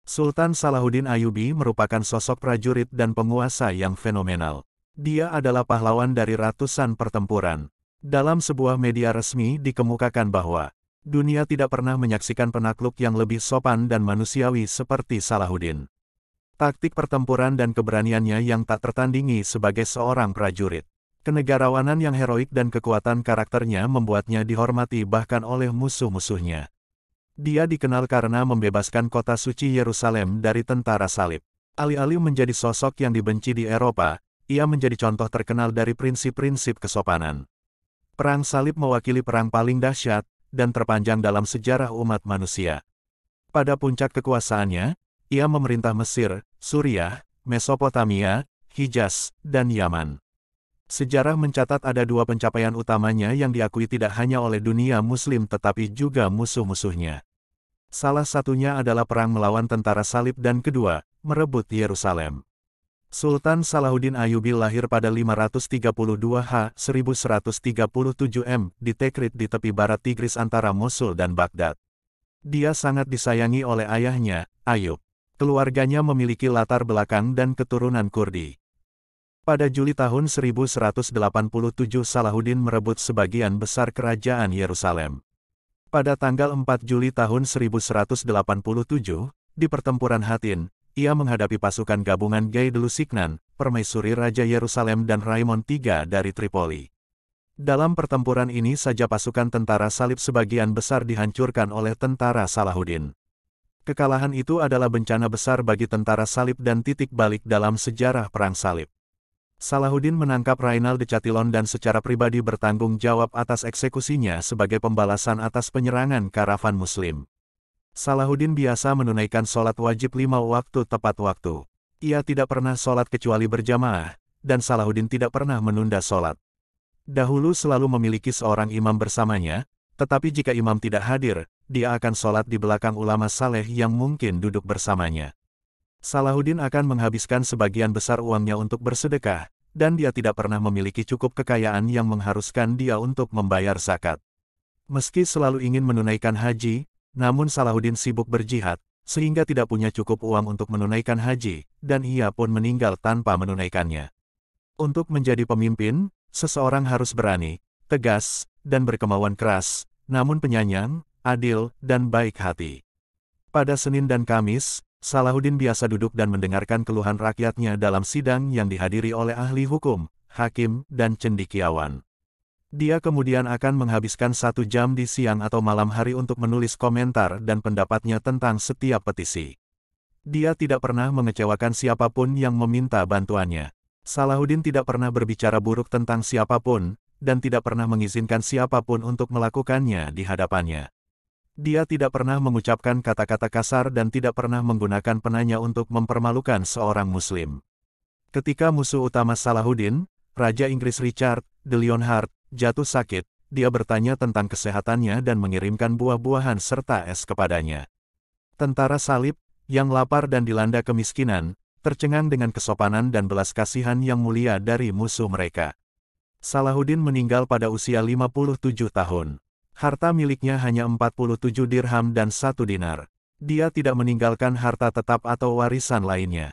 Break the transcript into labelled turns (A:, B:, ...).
A: Sultan Salahuddin Ayyubi merupakan sosok prajurit dan penguasa yang fenomenal. Dia adalah pahlawan dari ratusan pertempuran. Dalam sebuah media resmi dikemukakan bahwa dunia tidak pernah menyaksikan penakluk yang lebih sopan dan manusiawi seperti Salahuddin. Taktik pertempuran dan keberaniannya yang tak tertandingi sebagai seorang prajurit. Kenegarawanan yang heroik dan kekuatan karakternya membuatnya dihormati bahkan oleh musuh-musuhnya. Dia dikenal karena membebaskan kota suci Yerusalem dari tentara salib. Alih-alih menjadi sosok yang dibenci di Eropa, ia menjadi contoh terkenal dari prinsip-prinsip kesopanan. Perang salib mewakili perang paling dahsyat dan terpanjang dalam sejarah umat manusia. Pada puncak kekuasaannya, ia memerintah Mesir, Suriah, Mesopotamia, Hijaz, dan Yaman. Sejarah mencatat ada dua pencapaian utamanya yang diakui tidak hanya oleh dunia Muslim tetapi juga musuh-musuhnya. Salah satunya adalah perang melawan tentara salib dan kedua, merebut Yerusalem. Sultan Salahuddin Ayyubi lahir pada 532 H. 1137 M. di Tikrit di tepi barat Tigris antara Mosul dan Baghdad. Dia sangat disayangi oleh ayahnya, Ayyub. Keluarganya memiliki latar belakang dan keturunan Kurdi. Pada Juli tahun 1187 Salahuddin merebut sebagian besar kerajaan Yerusalem. Pada tanggal 4 Juli tahun 1187, di pertempuran Hattin, ia menghadapi pasukan gabungan Gay de Lusignan, permaisuri Raja Yerusalem dan Raimon III dari Tripoli. Dalam pertempuran ini saja pasukan tentara salib sebagian besar dihancurkan oleh tentara Salahuddin. Kekalahan itu adalah bencana besar bagi tentara salib dan titik balik dalam sejarah perang salib. Salahuddin menangkap Rainald de Chatillon dan secara pribadi bertanggung jawab atas eksekusinya sebagai pembalasan atas penyerangan karavan Muslim. Salahuddin biasa menunaikan sholat wajib 5 waktu tepat waktu. Ia tidak pernah sholat kecuali berjamaah, dan Salahuddin tidak pernah menunda sholat. Dahulu selalu memiliki seorang imam bersamanya, tetapi jika imam tidak hadir, dia akan sholat di belakang ulama saleh yang mungkin duduk bersamanya. Salahuddin akan menghabiskan sebagian besar uangnya untuk bersedekah, dan dia tidak pernah memiliki cukup kekayaan yang mengharuskan dia untuk membayar zakat. Meski selalu ingin menunaikan haji, namun Salahuddin sibuk berjihad, sehingga tidak punya cukup uang untuk menunaikan haji, dan ia pun meninggal tanpa menunaikannya. Untuk menjadi pemimpin, seseorang harus berani, tegas, dan berkemauan keras, namun penyayang, adil, dan baik hati. Pada Senin dan Kamis, Salahuddin biasa duduk dan mendengarkan keluhan rakyatnya dalam sidang yang dihadiri oleh ahli hukum, hakim, dan cendekiawan. Dia kemudian akan menghabiskan 1 jam di siang atau malam hari untuk menulis komentar dan pendapatnya tentang setiap petisi. Dia tidak pernah mengecewakan siapapun yang meminta bantuannya. Salahuddin tidak pernah berbicara buruk tentang siapapun, dan tidak pernah mengizinkan siapapun untuk melakukannya di hadapannya. Dia tidak pernah mengucapkan kata-kata kasar dan tidak pernah menggunakan penanya untuk mempermalukan seorang Muslim. Ketika musuh utama Salahuddin, Raja Inggris Richard de Lionheart, jatuh sakit, dia bertanya tentang kesehatannya dan mengirimkan buah-buahan serta es kepadanya. Tentara salib, yang lapar dan dilanda kemiskinan, tercengang dengan kesopanan dan belas kasihan yang mulia dari musuh mereka. Salahuddin meninggal pada usia 57 tahun. Harta miliknya hanya 47 dirham dan 1 dinar. Dia tidak meninggalkan harta tetap atau warisan lainnya.